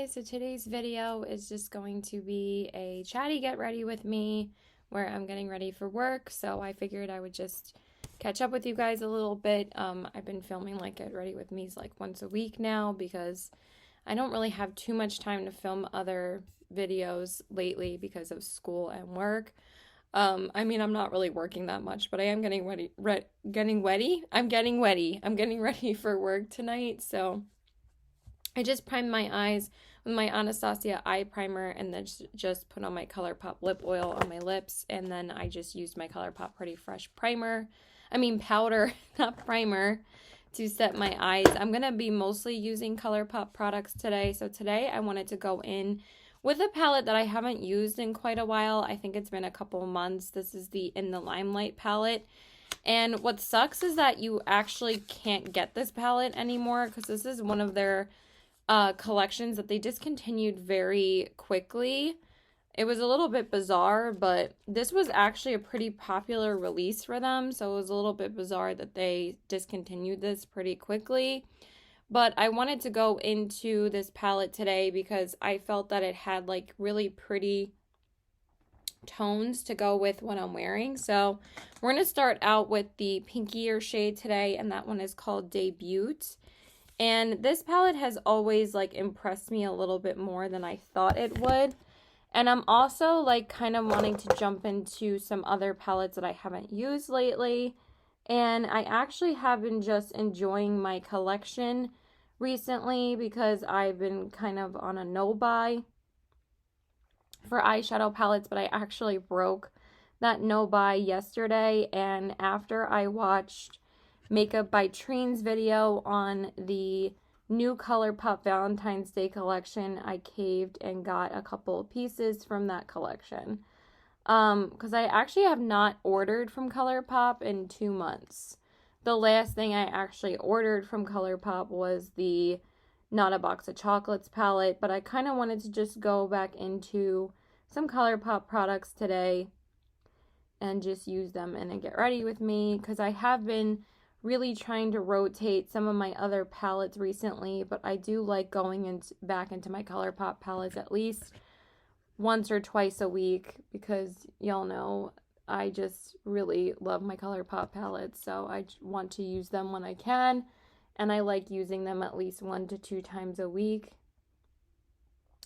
guys, so today's video is just going to be a chatty get ready with me where I'm getting ready for work, so I figured I would just catch up with you guys a little bit. I've been filming like get ready with me's like once a week now because I don't really have too much time to film other videos lately because of school and work. I'm not really working that much, but I am getting ready, I'm getting ready for work tonight, so I just primed my eyes with my Anastasia eye primer and then just put on my Colourpop lip oil on my lips, and then I just used my Colourpop Pretty Fresh powder, not primer, to set my eyes. I'm going to be mostly using Colourpop products today, so today I wanted to go in with a palette that I haven't used in quite a while. I think it's been a couple months. This is the In The Limelight palette. And what sucks is that you actually can't get this palette anymore because this is one of their collections that they discontinued very quickly. It was a little bit bizarre, but this was actually a pretty popular release for them, so it was a little bit bizarre that they discontinued this pretty quickly. But I wanted to go into this palette today because I felt that it had like really pretty tones to go with what I'm wearing. So we're going to start out with the pinkier shade today, and that one is called Debut. And this palette has always like impressed me a little bit more than I thought it would. And I'm also like kind of wanting to jump into some other palettes that I haven't used lately. And I actually have been just enjoying my collection recently because I've been kind of on a no-buy for eyeshadow palettes, but I actually broke that no-buy yesterday. And after I watched Makeup by Treen's video on the new Colourpop Valentine's Day collection, I caved and got a couple of pieces from that collection. Because I actually have not ordered from Colourpop in 2 months. The last thing I actually ordered from Colourpop was the Not a Box of Chocolates palette, but I kind of wanted to just go back into some Colourpop products today and just use them and get ready with me, because I have been really trying to rotate some of my other palettes recently, but I do like going back into my Colourpop palettes at least once or twice a week because y'all know I just really love my Colourpop palettes, so I want to use them when I can, and I like using them at least 1 to 2 times a week.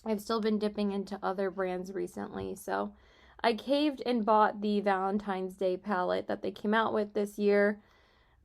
I've still been dipping into other brands recently, so I caved and bought the Valentine's Day palette that they came out with this year.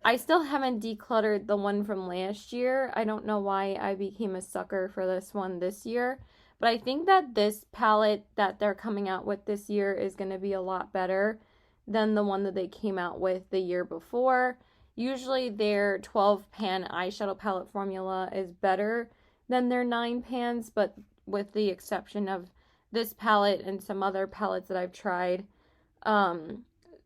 I still haven't decluttered the one from last year. I don't know why I became a sucker for this one this year, but I think that this palette that they're coming out with this year is going to be a lot better than the one that they came out with the year before. Usually their 12-pan eyeshadow palette formula is better than their 9-pans, but with the exception of this palette and some other palettes that I've tried,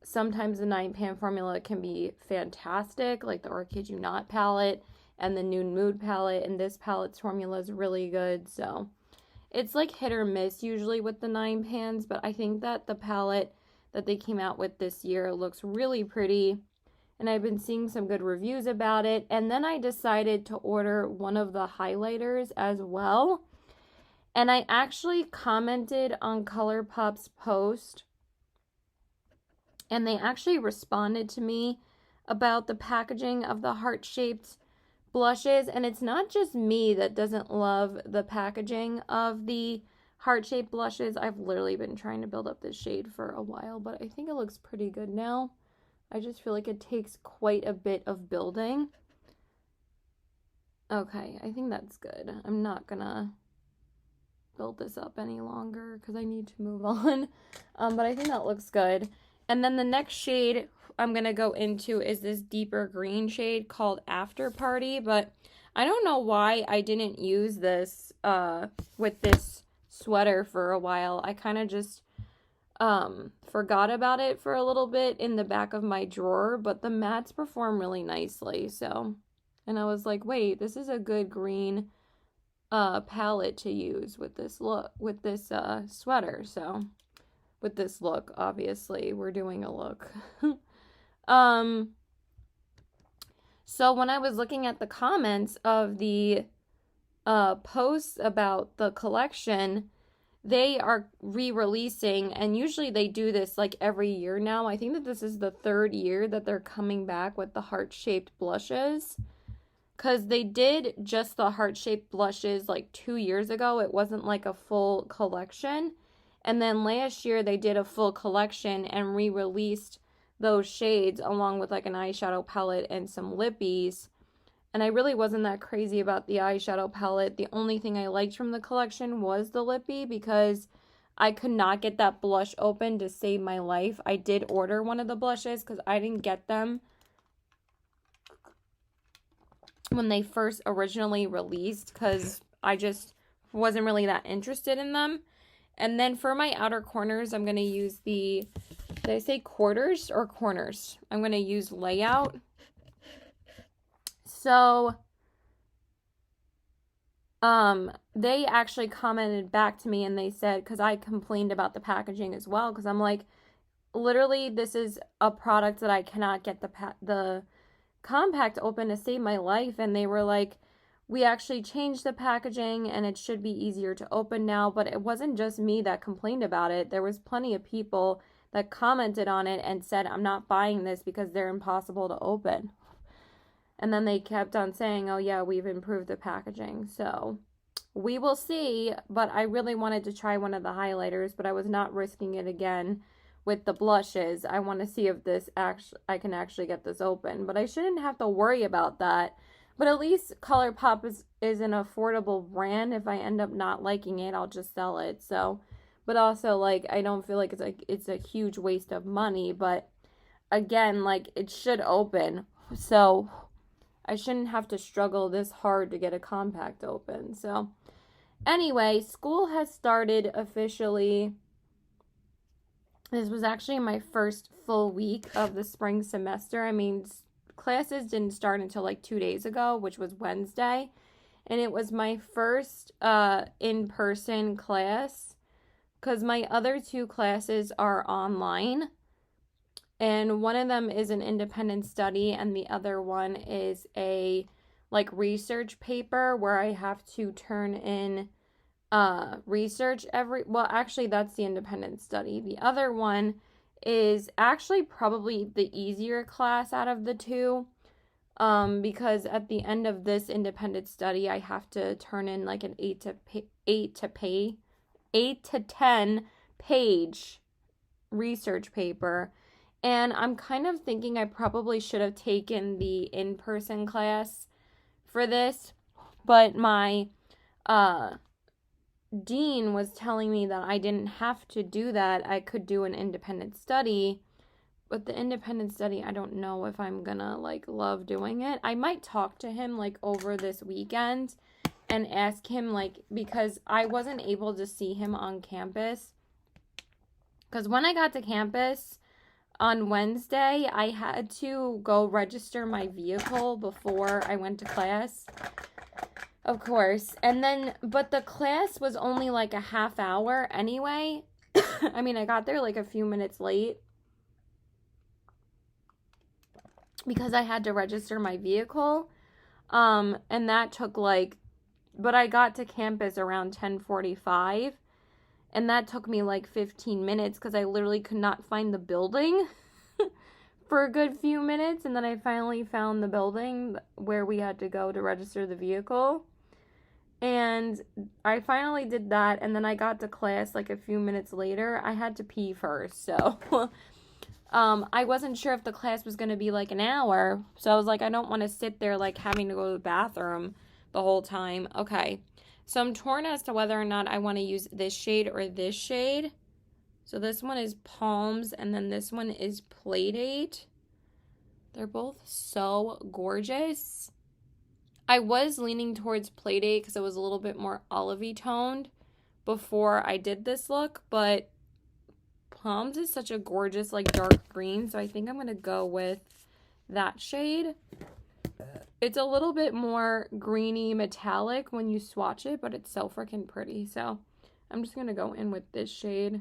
sometimes the 9-pan formula can be fantastic, like the Orchid You Not palette and the Nude Mood palette, and this palette's formula is really good, so it's like hit or miss usually with the 9-pans, but I think that the palette that they came out with this year looks really pretty, and I've been seeing some good reviews about it. And then I decided to order one of the highlighters as well, and I actually commented on Colourpop's post, and they actually responded to me about the packaging of the heart-shaped blushes. And it's not just me that doesn't love the packaging of the heart-shaped blushes. I've literally been trying to build up this shade for a while, but I think it looks pretty good now. I just feel like it takes quite a bit of building. Okay, I think that's good. I'm not gonna build this up any longer because I need to move on. But I think that looks good. And then the next shade I'm going to go into is this deeper green shade called After Party. But I don't know why I didn't use this with this sweater for a while. I kind of just forgot about it for a little bit in the back of my drawer. But the mattes perform really nicely. So, and I was like, wait, this is a good green palette to use with this look, with this sweater. So with this look, obviously we're doing a look. So when I was looking at the comments of the posts about the collection, they are re-releasing, and usually they do this like every year now. I think that this is the third year that they're coming back with the heart-shaped blushes. Because they did just the heart-shaped blushes like 2 years ago. It wasn't like a full collection. And then last year they did a full collection and re-released those shades along with like an eyeshadow palette and some lippies. And I really wasn't that crazy about the eyeshadow palette. The only thing I liked from the collection was the lippy because I could not get that blush open to save my life. I did order one of the blushes because I didn't get them when they first originally released because I just wasn't really that interested in them. And then for my outer corners, I'm going to use the, did I say quarters or corners? I'm going to use Layout. So, they actually commented back to me and they said, because I complained about the packaging as well, because I'm like, literally, this is a product that I cannot get the compact open to save my life. And they were like, we actually changed the packaging and it should be easier to open now. But it wasn't just me that complained about it. There was plenty of people that commented on it and said, I'm not buying this because they're impossible to open. And then they kept on saying, oh yeah, we've improved the packaging. So we will see. But I really wanted to try one of the highlighters, but I was not risking it again with the blushes. I want to see if I can actually get this open. But I shouldn't have to worry about that. But at least Colourpop is an affordable brand. If I end up not liking it, I'll just sell it. So, but also, like, I don't feel like it's a huge waste of money. But again, like, it should open. So I shouldn't have to struggle this hard to get a compact open. So anyway, school has started officially. This was actually my first full week of the spring semester. I mean, classes didn't start until like 2 days ago, which was Wednesday. And it was my first in-person class because my other two classes are online. And one of them is an independent study and the other one is a like research paper where I have to turn in research actually that's the independent study. The other one is actually probably the easier class out of the two, because at the end of this independent study I have to turn in like an 8 to 10 page research paper. And I'm kind of thinking I probably should have taken the in-person class for this, but my dean was telling me that I didn't have to do that. I could do an independent study, but the independent study, I don't know if I'm gonna like love doing it. I might talk to him like over this weekend and ask him like, because I wasn't able to see him on campus. Because when I got to campus on Wednesday, I had to go register my vehicle before I went to class. Of course. And then, but the class was only like a half hour anyway. I mean, I got there like a few minutes late because I had to register my vehicle. And that took like, but I got to campus around 10:45. And that took me like 15 minutes because I literally could not find the building for a good few minutes. And then I finally found the building where we had to go to register the vehicle. And I finally did that, and then I got to class like a few minutes later. I had to pee first, so I wasn't sure if the class was going to be like an hour. So I was like, I don't want to sit there like having to go to the bathroom the whole time. Okay, so I'm torn as to whether or not I want to use this shade or this shade. So this one is Palms, and then this one is Playdate. They're both so gorgeous. I was leaning towards Playdate because it was a little bit more olivey toned before I did this look, but Palms is such a gorgeous like dark green, so I think I'm going to go with that shade. It's a little bit more greeny metallic when you swatch it, but it's so freaking pretty, so I'm just going to go in with this shade.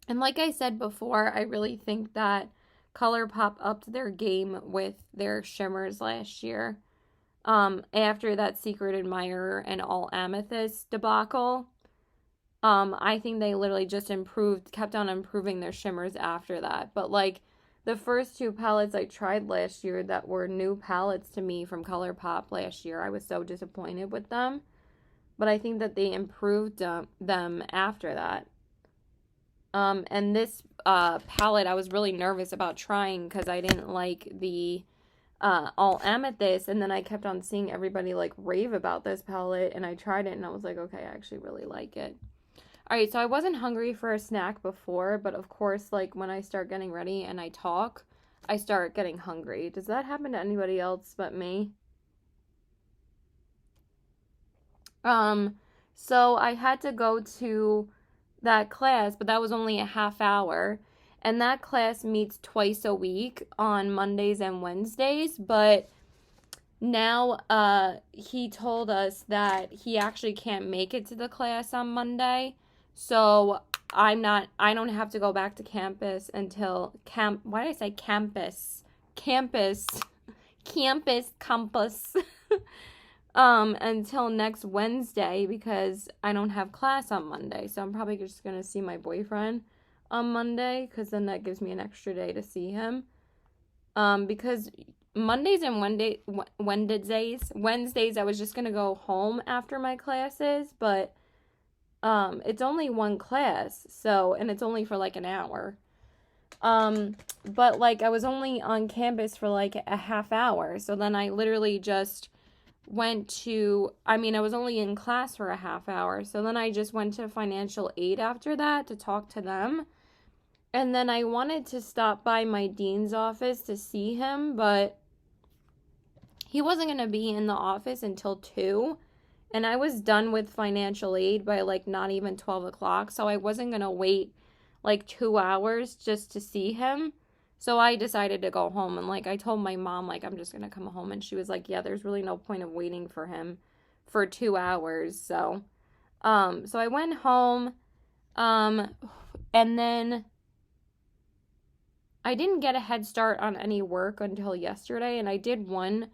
And like I said before, I really think that Colourpop upped their game with their shimmers last year. after that Secret Admirer and All Amethyst debacle. I think they literally just kept on improving their shimmers after that. But like the first two palettes I tried last year that were new palettes to me from Colourpop last year, I was so disappointed with them. But I think that they improved them after that. And this palette I was really nervous about trying because I didn't like the all amethyst, and then I kept on seeing everybody like rave about this palette, and I tried it and I was like, okay, I actually really like it. All right, so I wasn't hungry for a snack before, but of course, like when I start getting ready and I talk, I start getting hungry. Does that happen to anybody else but me? So I had to go to that class, but that was only a half hour. And that class meets twice a week on Mondays and Wednesdays, but now he told us that he actually can't make it to the class on Monday. So I don't have to go back to campus until why did I say campus? Campus. Campus. Until next Wednesday because I don't have class on Monday. So I'm probably just going to see my boyfriend on Monday because then that gives me an extra day to see him. Because Mondays and Wednesdays I was just going to go home after my classes, but it's only one class, so, and it's only for like an hour. But like I was only on campus for like a half hour, so then I literally just I was only in class for a half hour, so then I just went to financial aid after that to talk to them. And then I wanted to stop by my dean's office to see him, but he wasn't going to be in the office until 2. And I was done with financial aid by like not even 12 o'clock, so I wasn't going to wait like 2 hours just to see him. So I decided to go home, and like I told my mom, like I'm just going to come home, and she was like, yeah, there's really no point of waiting for him for 2 hours. So I went home, and then I didn't get a head start on any work until yesterday, and I did one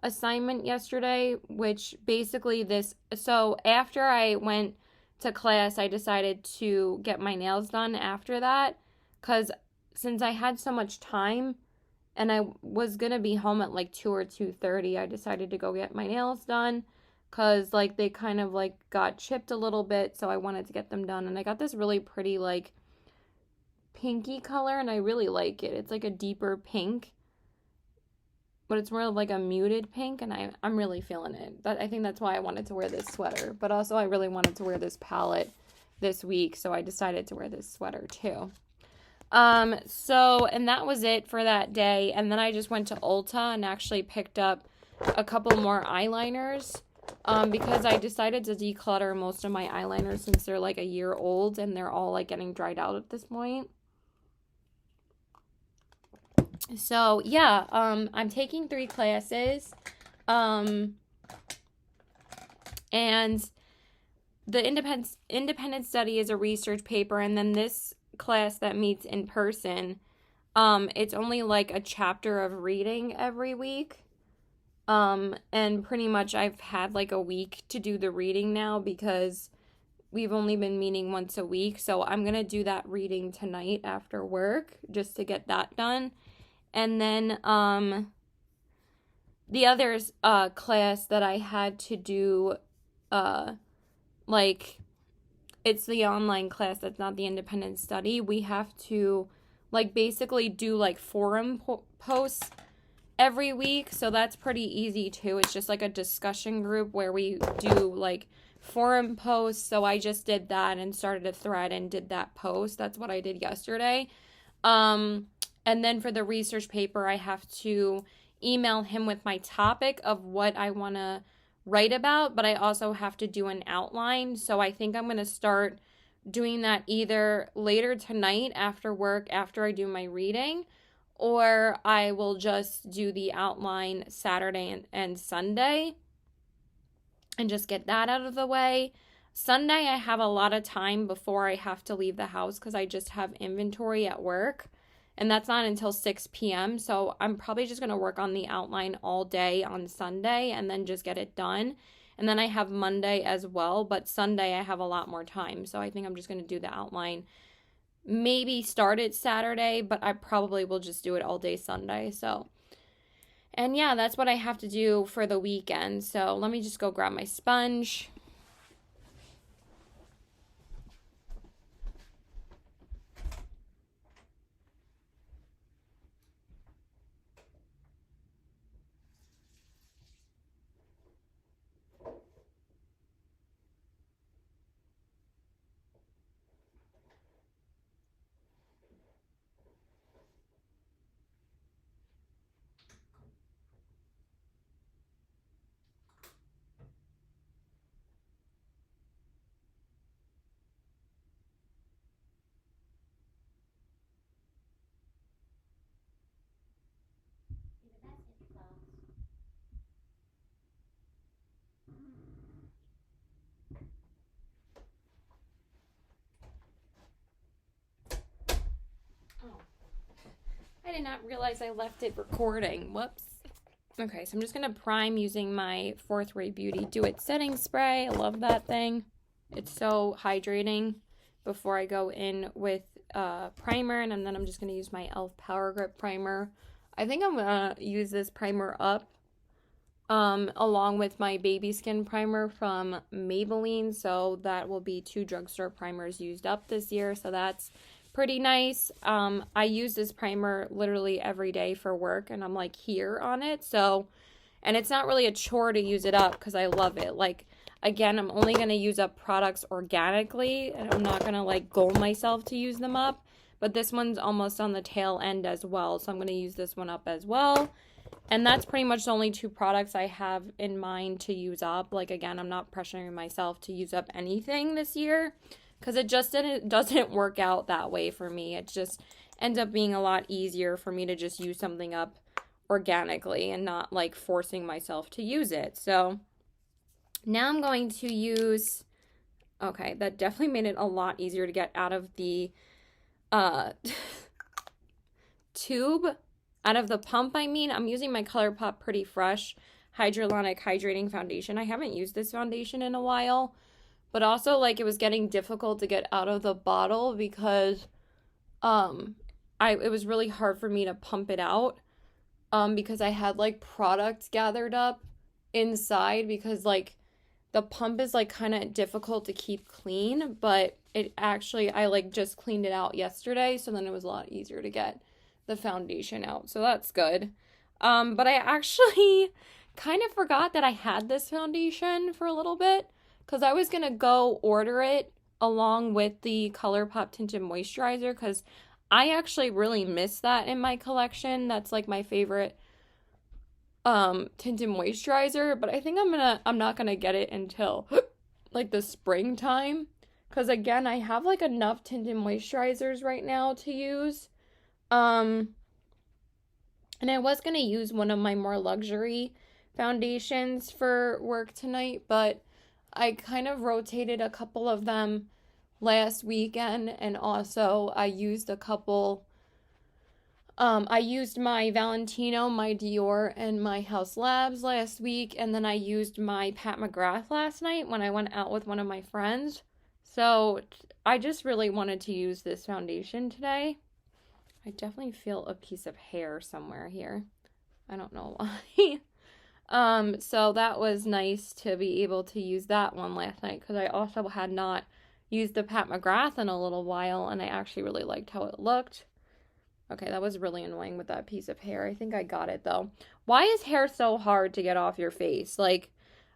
assignment yesterday, which basically so after I went to class, I decided to get my nails done after that, because since I had so much time and I was going to be home at like 2 or 2:30, I decided to go get my nails done because like they kind of like got chipped a little bit, so I wanted to get them done. And I got this really pretty like pinky color, and I really like it. It's like a deeper pink, but it's more of like a muted pink, and I'm really feeling it. I think that's why I wanted to wear this sweater, but also I really wanted to wear this palette this week, so I decided to wear this sweater too. And that was it for that day, and then I just went to Ulta and actually picked up a couple more eyeliners, because I decided to declutter most of my eyeliners since they're like a year old, and they're all like getting dried out at this point. So yeah, I'm taking 3 classes, and the independent study is a research paper, and then this class that meets in person, it's only like a chapter of reading every week, and pretty much I've had like a week to do the reading now because we've only been meeting once a week, so I'm gonna do that reading tonight after work just to get that done. And then the other class that I had to do, like it's the online class that's not the independent study. We have to like basically do like forum posts every week, so that's pretty easy too. It's just like a discussion group where we do like forum posts. So I just did that and started a thread and did that post. That's what I did yesterday. And then for the research paper, I have to email him with my topic of what I want to write about, but I also have to do an outline. So I think I'm going to start doing that either later tonight after work, after I do my reading, or I will just do the outline Saturday and Sunday and just get that out of the way. Sunday, I have a lot of time before I have to leave the house because I just have inventory at work. and that's not until 6 p.m. So I'm probably just going to work on the outline all day on Sunday and then just get it done. And then I have Monday as well, but Sunday I have a lot more time. So I think I'm just going to do the outline. Maybe start it Saturday, but I probably will just do it all day Sunday. So, and yeah, that's what I have to do for the weekend. So let me just go grab my sponge. I did not realize I left it recording. Whoops. Okay, so I'm just going to prime using my Fourth Ray Beauty Do It setting spray. I love that thing. It's so hydrating before I go in with primer. And then I'm just going to use my e.l.f. Power Grip Primer. I think I'm going to use this primer up along with my Baby Skin Primer from Maybelline. So that will be 2 drugstore primers used up this year. So that's pretty nice. I use this primer literally every day for work, and I'm like here on it. So, and it's not really a chore to use it up because I love it. Like, again, I'm only going to use up products organically, and I'm not going to like goal myself to use them up. But this one's almost on the tail end as well. So I'm going to use this one up as well. And that's pretty much the only 2 products I have in mind to use up. Like, again, I'm not pressuring myself to use up anything this year, because it just doesn't work out that way for me. It just ends up being a lot easier for me to just use something up organically and not like forcing myself to use it. So now I'm going to use, okay, that definitely made it a lot easier to get out of the tube, out of the pump. I mean, I'm using my Colourpop Pretty Fresh Hyaluronic Hydrating Foundation. I haven't used this foundation in a while. But also, like, it was getting difficult to get out of the bottle because it was really hard for me to pump it out because I had, like, products gathered up inside because, like, the pump is, like, kind of difficult to keep clean. But it actually, I, like, just cleaned it out yesterday, so then it was a lot easier to get the foundation out. So that's good. But I actually kind of forgot that I had this foundation for a little bit, because I was going to go order it along with the Colourpop Tinted Moisturizer, because I actually really miss that in my collection. That's like my favorite tinted moisturizer, but I think I'm not going to get it until like the springtime, because again, I have like enough tinted moisturizers right now to use. And I was going to use one of my more luxury foundations for work tonight, but I kind of rotated a couple of them last weekend, and also I used a couple, I used my Valentino, my Dior, and my House Labs last week, and then I used my Pat McGrath last night when I went out with one of my friends. So I just really wanted to use this foundation today. I definitely feel a piece of hair somewhere here. I don't know why. So that was nice to be able to use that one last night, because I also had not used the Pat McGrath in a little while, and I actually really liked how it looked. Okay, that was really annoying with that piece of hair. I think I got it though. Why is hair so hard to get off your face? Like,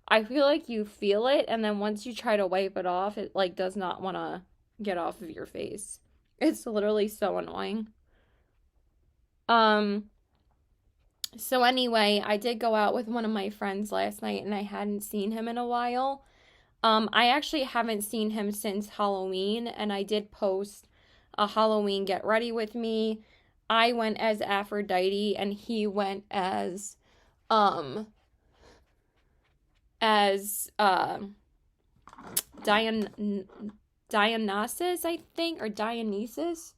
I feel like you feel it, and then once you try to wipe it off, it like does not want to get off of your face. It's literally so annoying. So anyway, I did go out with one of my friends last night, and I hadn't seen him in a while. I actually haven't seen him since Halloween, and I did post a Halloween get ready with me. I went as Aphrodite, and he went as Dionysus, I think, or Dionysus.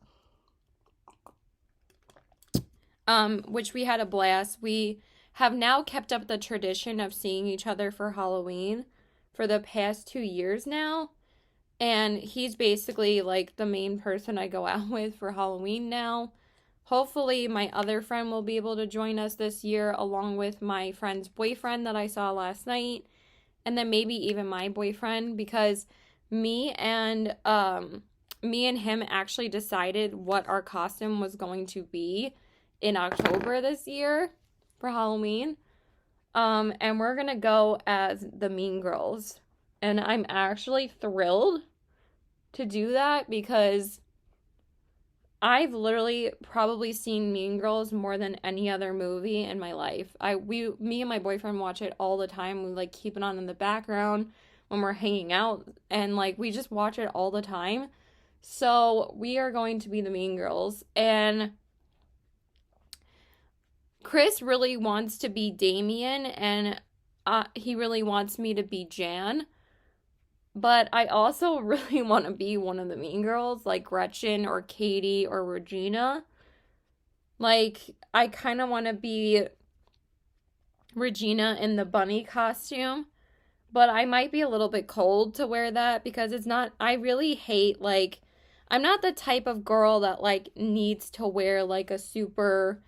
which we had a blast. We have now kept up the tradition of seeing each other for Halloween for the past 2 years now. And he's basically like the main person I go out with for Halloween now. Hopefully, my other friend will be able to join us this year, along with my friend's boyfriend that I saw last night, and then maybe even my boyfriend, because me and him actually decided what our costume was going to be in October this year for Halloween. And we're gonna go as the Mean Girls, and I'm actually thrilled to do that because I've literally probably seen Mean Girls more than any other movie in my life. Me and my boyfriend watch it all the time. We like keep it on in the background when we're hanging out, and like we just watch it all the time. So we are going to be the Mean Girls, and Chris really wants to be Damien, and he really wants me to be Jan. But I also really want to be one of the Mean Girls, like Gretchen or Katie or Regina. Like, I kind of want to be Regina in the bunny costume. But I might be a little bit cold to wear that because it's not, I really hate, like, I'm not the type of girl that, like, needs to wear, like, a super,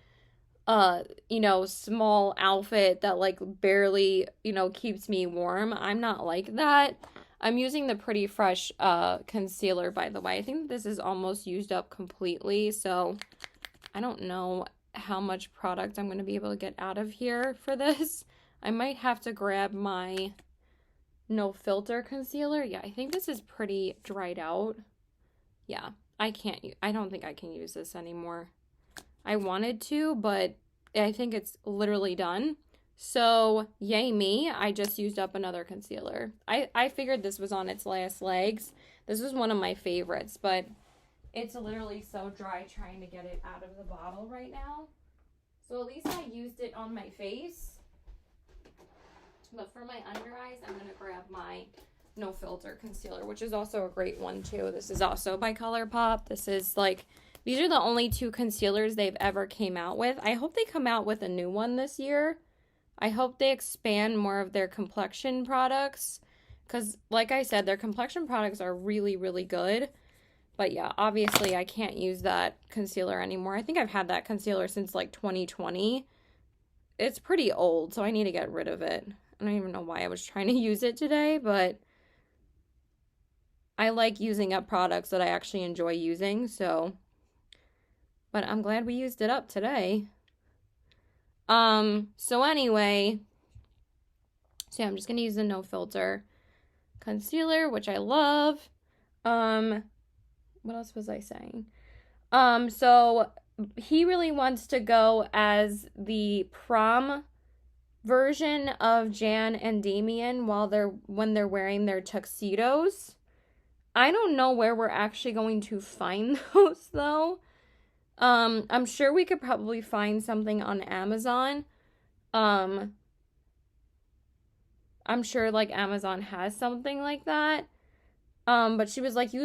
small outfit that, like, barely, keeps me warm. I'm not like that. I'm using the Pretty Fresh concealer, by the way. I think this is almost used up completely, so I don't know how much product I'm going to be able to get out of here for this. I might have to grab my No Filter concealer. Yeah, I think this is pretty dried out. Yeah, I don't think I can use this anymore. I wanted to, but I think it's literally done. So, yay me, I just used up another concealer. I figured this was on its last legs. This was one of my favorites, but it's literally so dry trying to get it out of the bottle right now. So at least I used it on my face. But for my under eyes, I'm going to grab my No Filter concealer, which is also a great one too. This is also by Colourpop. This is like, these are the only 2 concealers they've ever came out with. I hope they come out with a new one this year. I hope they expand more of their complexion products because, like I said, their complexion products are really, really good. But yeah, obviously I can't use that concealer anymore. I think I've had that concealer since like 2020. It's pretty old, so I need to get rid of it. I don't even know why I was trying to use it today, but I like using up products that I actually enjoy using, so. But I'm glad we used it up today. So anyway, so yeah, I'm just gonna use the No Filter concealer, which I love. What else was I saying? So he really wants to go as the prom version of Jan and Damien when they're wearing their tuxedos. I don't know where we're actually going to find those though. I'm sure we could probably find something on Amazon. I'm sure like Amazon has something like that. But she was like, he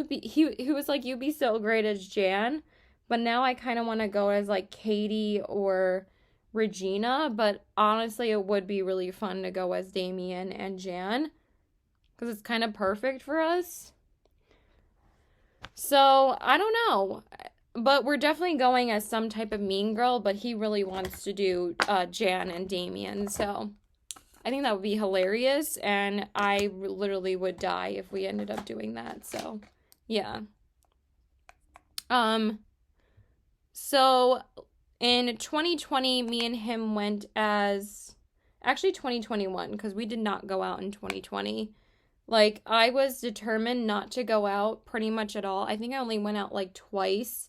was like, you'd be so great as Jan. But now I kind of want to go as like Katie or Regina. But honestly, it would be really fun to go as Damien and Jan. Because it's kind of perfect for us. So, I don't know. But we're definitely going as some type of mean girl, but he really wants to do Jan and Damien, so I think that would be hilarious, and I literally would die if we ended up doing that, so yeah. So in 2020, me and him went as, actually 2021, because we did not go out in 2020. Like, I was determined not to go out pretty much at all. I think I only went out like twice.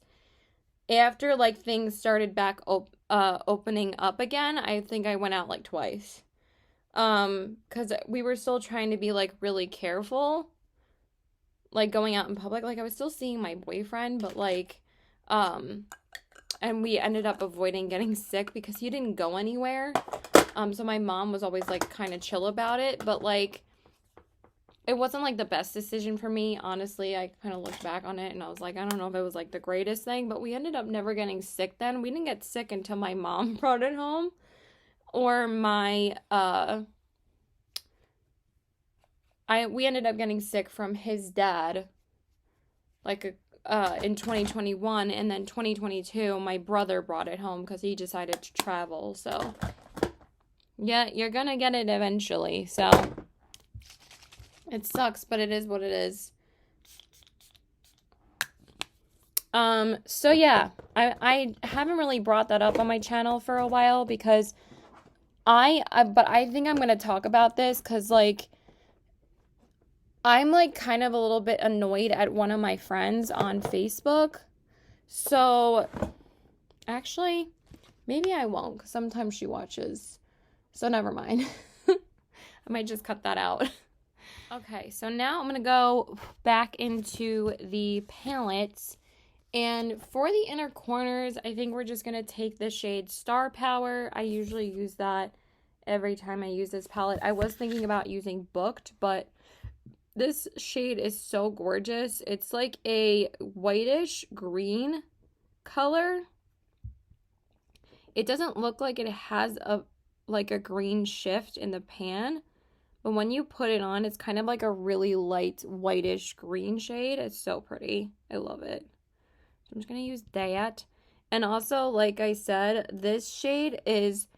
After, like, things started back opening up again, I think I went out, like, twice. Because we were still trying to be, like, really careful. Like, going out in public. Like, I was still seeing my boyfriend, but, like, and we ended up avoiding getting sick because he didn't go anywhere. So my mom was always, like, kind of chill about it. But, like, it wasn't like the best decision for me. Honestly, I kind of looked back on it and I was like, I don't know if it was like the greatest thing, but we ended up never getting sick then. We didn't get sick until my mom brought it home, or we ended up getting sick from his dad, like in 2021, and then 2022 my brother brought it home because he decided to travel. So yeah, you're gonna get it eventually. So it sucks, but it is what it is. So yeah, I haven't really brought that up on my channel for a while because but I think I'm gonna talk about this because, like, I'm, like, kind of a little bit annoyed at one of my friends on Facebook. So, actually, maybe I won't because sometimes she watches. So never mind. I might just cut that out. Okay, so now I'm going to go back into the palettes. And for the inner corners, I think we're just going to take the shade Star Power. I usually use that every time I use this palette. I was thinking about using Booked, but this shade is so gorgeous. It's like a whitish green color. It doesn't look like it has a green shift in the pan, but when you put it on, it's kind of like a really light whitish green shade. It's so pretty. I love it. So I'm just going to use that. And also, like I said, this shade is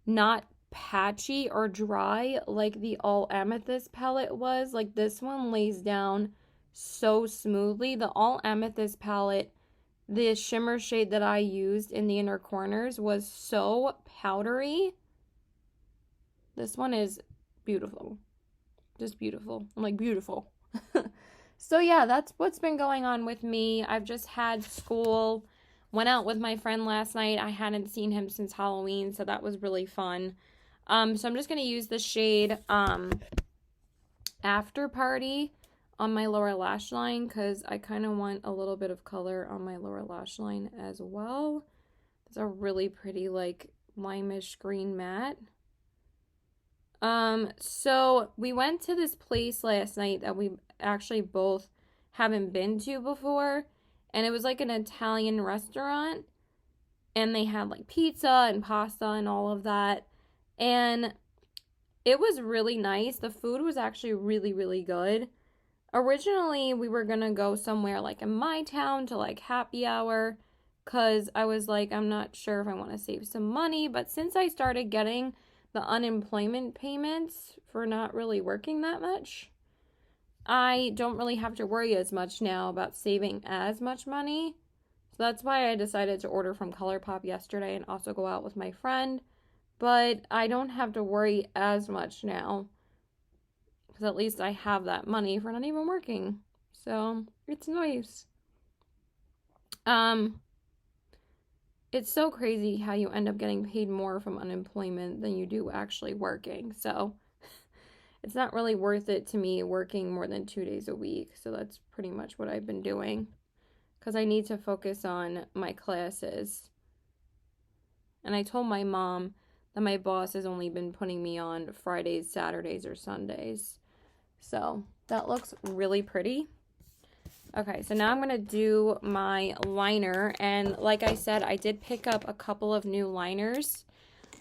not patchy or dry like the All Amethyst palette was. Like, this one lays down so smoothly. The All Amethyst palette, the shimmer shade that I used in the inner corners, was so powdery. This one is beautiful. Just beautiful. I'm like, beautiful. So yeah, that's what's been going on with me. I've just had school. Went out with my friend last night. I hadn't seen him since Halloween, so that was really fun. So I'm just going to use the shade After Party on my lower lash line because I kind of want a little bit of color on my lower lash line as well. It's a really pretty, like, limeish green matte. So we went to this place last night that we actually both haven't been to before, and it was like an Italian restaurant, and they had like pizza and pasta and all of that, and it was really nice. The food was actually really, really good. Originally, we were gonna go somewhere like in my town to like happy hour, because I was like, I'm not sure if I want to save some money, but since I started getting the unemployment payments for not really working that much, I don't really have to worry as much now about saving as much money. So that's why I decided to order from Colourpop yesterday and also go out with my friend. But I don't have to worry as much now because at least I have that money for not even working. So it's nice. It's so crazy how you end up getting paid more from unemployment than you do actually working. So it's not really worth it to me working more than 2 days a week. So that's pretty much what I've been doing because I need to focus on my classes. And I told my mom that my boss has only been putting me on Fridays, Saturdays, or Sundays. So that looks really pretty. Okay, so now I'm going to do my liner, and like I said, I did pick up a couple of new liners.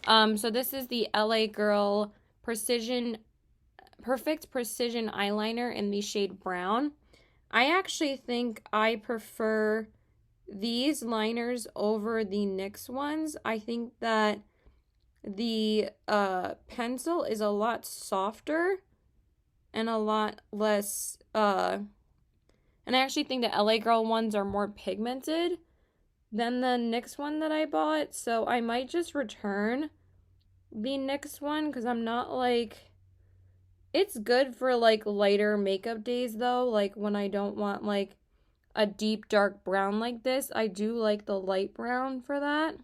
So this is the LA Girl Perfect Precision Eyeliner in the shade Brown. I actually think I prefer these liners over the NYX ones. I think that the pencil is a lot softer and a lot less... And I actually think the LA Girl ones are more pigmented than the NYX one that I bought. So I might just return the NYX one because I'm not like... It's good for like lighter makeup days though. Like when I don't want like a deep dark brown like this. I do like the light brown for that.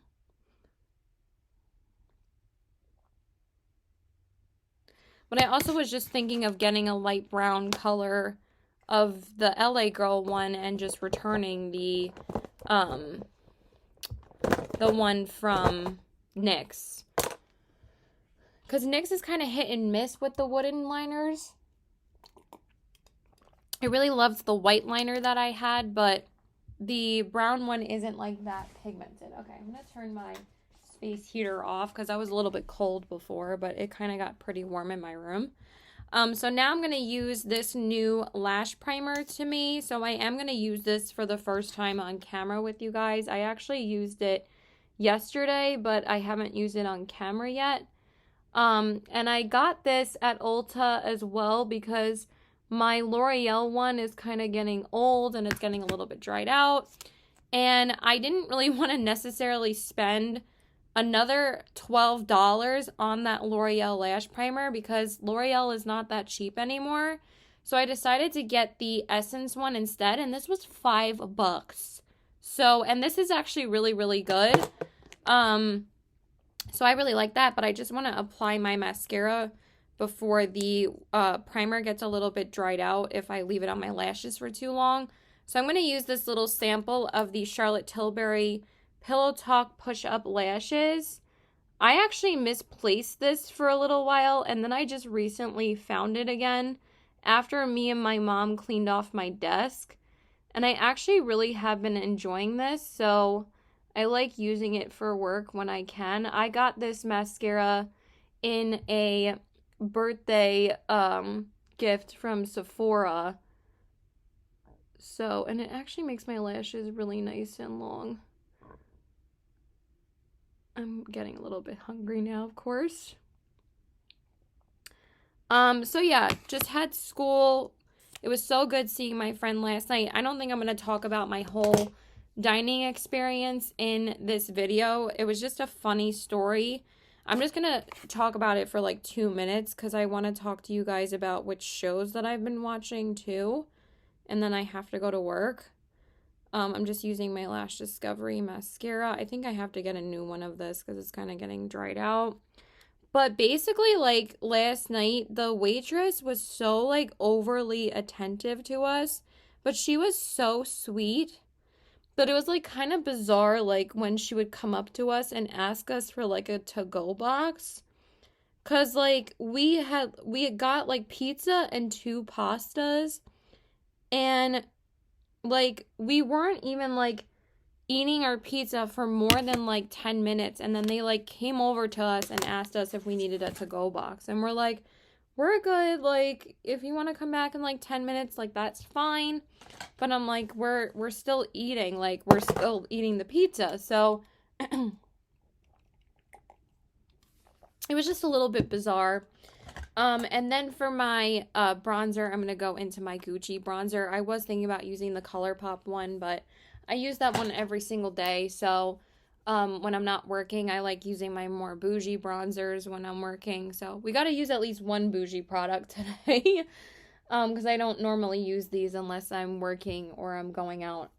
But I also was just thinking of getting a light brown color of the LA Girl one and just returning the one from NYX. Because NYX is kind of hit and miss with the wooden liners. I really loved the white liner that I had, but the brown one isn't like that pigmented. Okay, I'm going to turn my space heater off because I was a little bit cold before, but it kind of got pretty warm in my room. So now I'm going to use this new lash primer to me. So I am going to use this for the first time on camera with you guys. I actually used it yesterday, but I haven't used it on camera yet. And I got this at Ulta as well because my L'Oreal one is kind of getting old and it's getting a little bit dried out. And I didn't really want to necessarily spend another $12 on that L'Oreal lash primer because L'Oreal is not that cheap anymore. So I decided to get the Essence one instead, and this was $5. So, and this is actually really, really good. So I really like that, but I just want to apply my mascara before the primer gets a little bit dried out if I leave it on my lashes for too long. So I'm going to use this little sample of the Charlotte Tilbury Pillow Talk Push Up Lashes. I actually misplaced this for a little while, and then I just recently found it again after me and my mom cleaned off my desk. And I actually really have been enjoying this, so I like using it for work when I can. I got this mascara in a birthday gift from Sephora. So, and it actually makes my lashes really nice and long. I'm getting a little bit hungry now, of course. So yeah, just had school. It was so good seeing my friend last night. I don't think I'm going to talk about my whole dining experience in this video. It was just a funny story. I'm just going to talk about it for like 2 minutes because I want to talk to you guys about which shows that I've been watching too. And then I have to go to work. I'm just using my Lash Discovery mascara. I think I have to get a new one of this because it's kind of getting dried out. But basically, like, last night, the waitress was so, like, overly attentive to us. But she was so sweet. But it was, like, kind of bizarre, like, when she would come up to us and ask us for, like, a to-go box. Because, like, we had got, like, pizza and 2 pastas. And like, we weren't even, like, eating our pizza for more than, like, 10 minutes. And then they, like, came over to us and asked us if we needed a to-go box. And we're like, we're good. Like, if you want to come back in, like, 10 minutes, like, that's fine. But I'm like, we're still eating. Like, we're still eating the pizza. So, it was just a little bit bizarre. And then for my bronzer, I'm going to go into my Gucci bronzer. I was thinking about using the Colourpop one, but I use that one every single day. So when I'm not working, I like using my more bougie bronzers when I'm working. So we got to use at least one bougie product today because I don't normally use these unless I'm working or I'm going out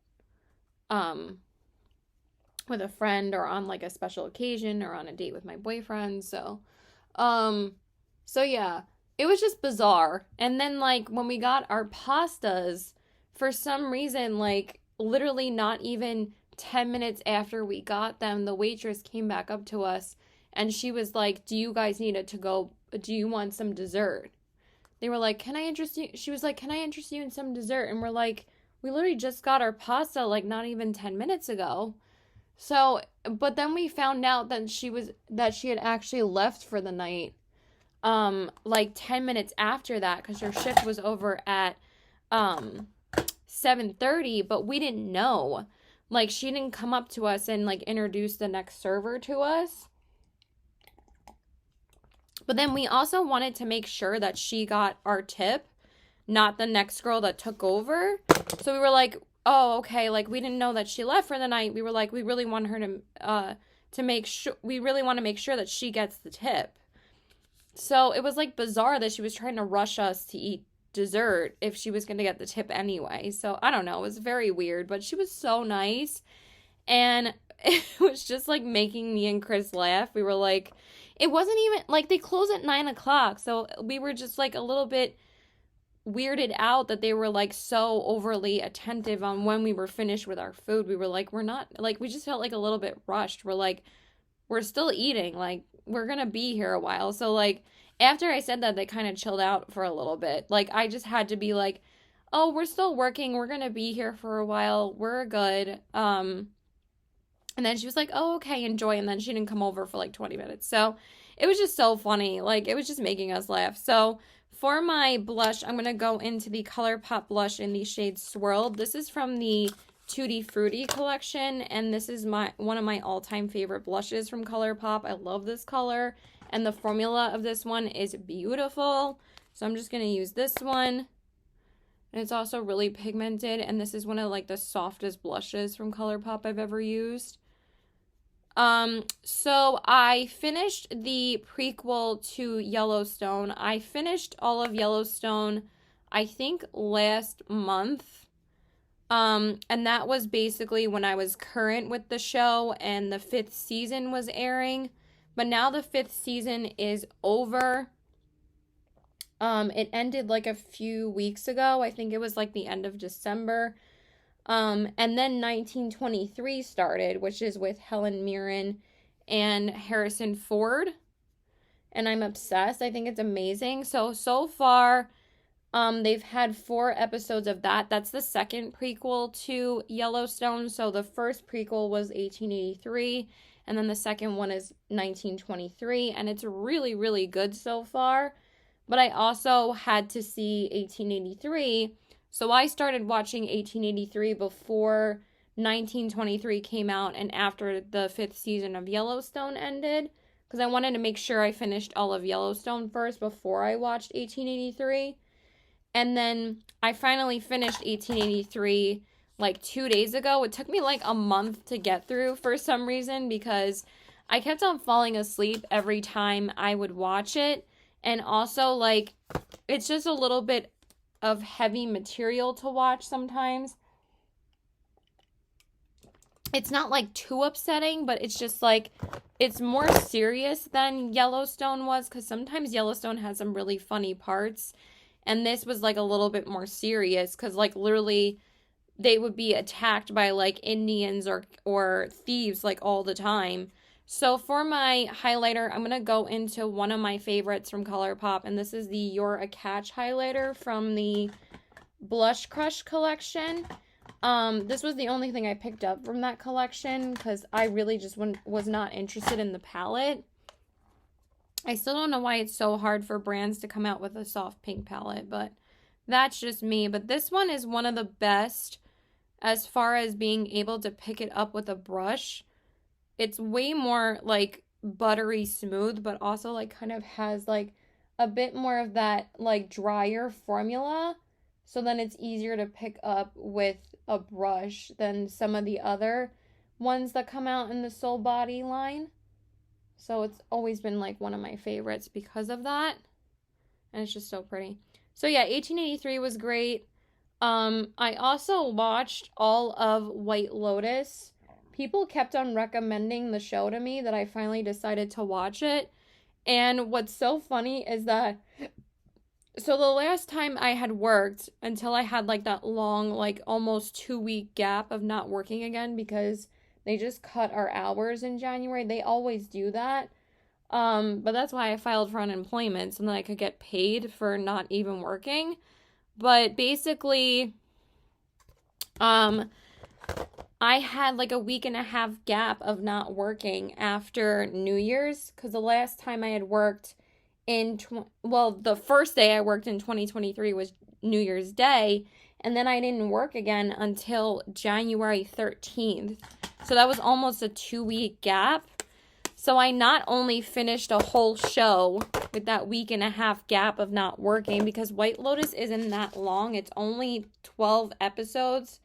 with a friend or on like a special occasion or on a date with my boyfriend. So yeah, it was just bizarre. And then, like, when we got our pastas, for some reason, like, literally not even 10 minutes after we got them, the waitress came back up to us and she was like, do you guys need it to go? Do you want some dessert? They were like, can I interest you? She was like, can I interest you in some dessert? And we're like, we literally just got our pasta, like, not even 10 minutes ago. So, but then we found out that she had actually left for the night. Like 10 minutes after that, because her shift was over at 7:30, but we didn't know. Like, she didn't come up to us and like introduce the next server to us. But then we also wanted to make sure that she got our tip, not the next girl that took over. So we were like, oh, okay, like, we didn't know that she left for the night. We were like, we really want her to make sure, we really want to make sure that she gets the tip. So it was, like, bizarre that she was trying to rush us to eat dessert if she was going to get the tip anyway. So, I don't know. It was very weird, but she was so nice. And it was just, like, making me and Chris laugh. We were, like, it wasn't even, like, they close at 9 o'clock. So we were just, like, a little bit weirded out that they were, like, so overly attentive on when we were finished with our food. We were, like, we're not, like, we just felt, like, a little bit rushed. We're, like, we're still eating, like, we're gonna be here a while. So, like, after I said that, they kind of chilled out for a little bit. Like, I just had to be like, oh, we're still working. We're going to be here for a while. We're good. And then she was like, oh, okay, enjoy. And then she didn't come over for like 20 minutes. So it was just so funny. Like, it was just making us laugh. So for my blush, I'm going to go into the Colourpop blush in the shade Swirled. This is from the Tutti Frutti collection. And this is one of my all-time favorite blushes from Colourpop. I love this color. And the formula of this one is beautiful. So I'm just going to use this one. And it's also really pigmented. And this is one of like the softest blushes from Colourpop I've ever used. So I finished the prequel to Yellowstone. I finished all of Yellowstone, I think, last month. And that was basically when I was current with the show and the 5th season was airing. But now the 5th season is over. It ended like a few weeks ago. I think it was like the end of December. And then 1923 started, which is with Helen Mirren and Harrison Ford. And I'm obsessed. I think it's amazing. So far, they've had 4 episodes of that. That's the second prequel to Yellowstone. So the first prequel was 1883, and then the second one is 1923. And it's really, really good so far. But I also had to see 1883. So I started watching 1883 before 1923 came out and after the 5th season of Yellowstone ended, because I wanted to make sure I finished all of Yellowstone first before I watched 1883. And then I finally finished 1883 like 2 days ago. It took me like a month to get through for some reason because I kept on falling asleep every time I would watch it. And also, like, it's just a little bit of heavy material to watch sometimes. It's not like too upsetting, but it's just like, it's more serious than Yellowstone was, because sometimes Yellowstone has some really funny parts, and this was like a little bit more serious, because like literally they would be attacked by like Indians or thieves like all the time. So for my highlighter, I'm going to go into one of my favorites from Colourpop, and this is the You're a Catch highlighter from the Blush Crush collection. This was the only thing I picked up from that collection because I really just was not interested in the palette. I still don't know why it's so hard for brands to come out with a soft pink palette, but that's just me. But this one is one of the best as far as being able to pick it up with a brush. It's way more like buttery smooth, but also like kind of has like a bit more of that like drier formula. So then it's easier to pick up with a brush than some of the other ones that come out in the Soul Body line. So it's always been like one of my favorites because of that. And it's just so pretty. So yeah, 1883 was great. I also watched all of White Lotus. People kept on recommending the show to me that I finally decided to watch it. And what's so funny is that, so the last time I had worked, until I had like that long, like almost 2-week gap of not working again because they just cut our hours in January. They always do that. But that's why I filed for unemployment, so then I could get paid for not even working. But basically, I had like a 1.5 week gap of not working after New Year's, because the last time I had worked the first day I worked in 2023 was New Year's Day, and then I didn't work again until January 13th. So that was almost a 2-week gap. So I not only finished a whole show with that 1.5 week gap of not working, because White Lotus isn't that long. It's only 12 episodes.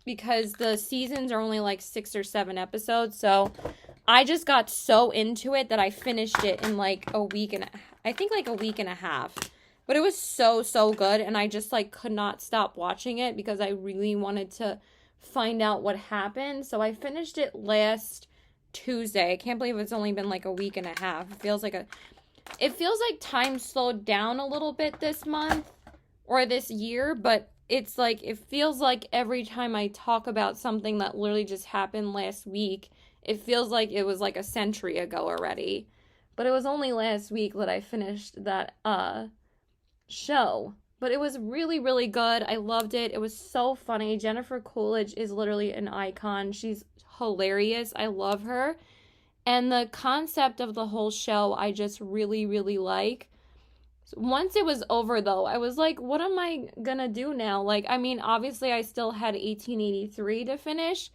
Because the seasons are only like 6 or 7 episodes. So I just got so into it that I finished it in like a week and I think like a 1.5 weeks. But it was so good, and I just like could not stop watching it because I really wanted to find out what happened. So I finished it last Tuesday. I can't believe it's only been like a 1.5 weeks. It feels like time slowed down a little bit this month or this year, but it's like, it feels like every time I talk about something that literally just happened last week, it feels like it was like a century ago already. But it was only last week that I finished that show. But it was really, really good. I loved it. It was so funny. Jennifer Coolidge is literally an icon. She's hilarious. I love her. And the concept of the whole show, I just really, really like. Once it was over, though, I was like, what am I gonna do now? Like, I mean, obviously, I still had 1883 to finish,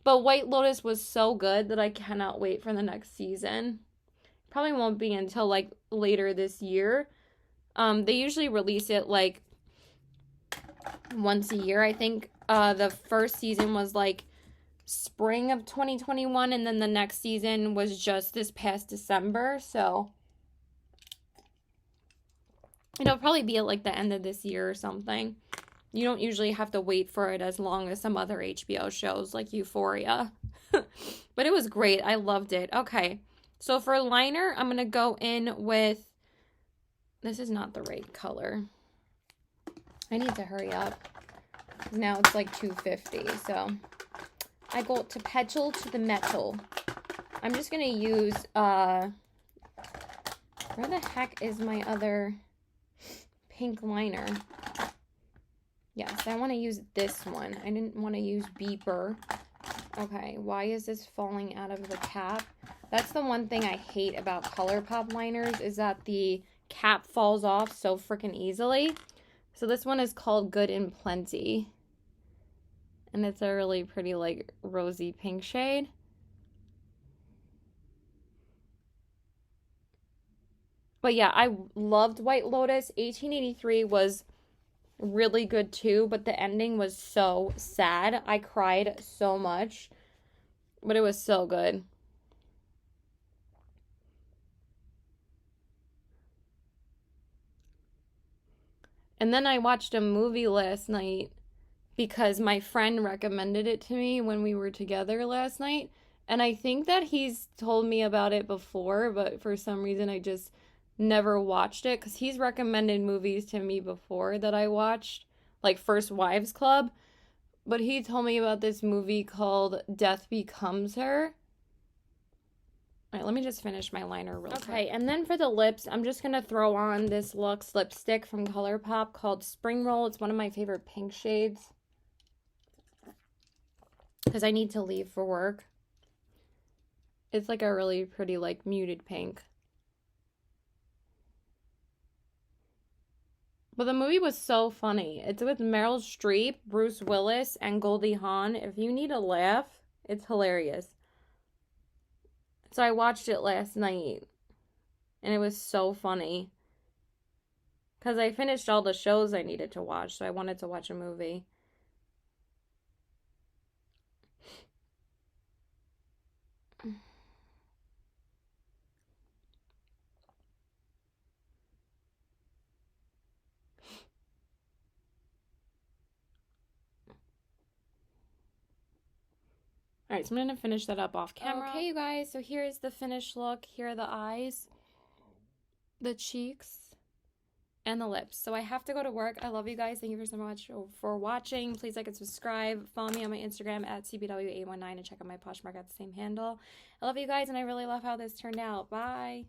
but White Lotus was so good that I cannot wait for the next season. Probably won't be until, like, later this year. They usually release it, like, once a year. I think the first season was, like, spring of 2021, and then the next season was just this past December, so it'll probably be at like the end of this year or something. You don't usually have to wait for it as long as some other HBO shows like Euphoria. But it was great. I loved it. Okay, so for liner, I'm gonna go in with, this is not the right color. I need to hurry up. Now it's like 2:50, so I go to petal to the metal. I'm just gonna use, where the heck is my other pink liner? Yes, I want to use this one. I didn't want to use Beeper. Okay, why is this falling out of the cap? That's the one thing I hate about Colourpop liners, is that the cap falls off so freaking easily. So this one is called Good and Plenty. And it's a really pretty, like, rosy pink shade. But yeah, I loved White Lotus. 1883 was really good too, but the ending was so sad. I cried so much, but it was so good. And then I watched a movie last night because my friend recommended it to me when we were together last night. And I think that he's told me about it before, but for some reason I just never watched it, because he's recommended movies to me before that I watched, like First Wives Club. But he told me about this movie called Death Becomes Her. All right, let me just finish my liner real quick. Okay, and then for the lips, I'm just going to throw on this Luxe lipstick from Colourpop called Spring Roll. It's one of my favorite pink shades, because I need to leave for work. It's like a really pretty, like, muted pink. But the movie was so funny. It's with Meryl Streep, Bruce Willis, and Goldie Hawn. If you need a laugh, it's hilarious. So I watched it last night, and it was so funny. Because I finished all the shows I needed to watch, so I wanted to watch a movie. All right, so I'm going to finish that up off camera. Okay, you guys, so here's the finished look. Here are the eyes, the cheeks, and the lips. So I have to go to work. I love you guys. Thank you so much for watching. Please like and subscribe. Follow me on my Instagram at CBW819 and check out my Poshmark at the same handle. I love you guys, and I really love how this turned out. Bye.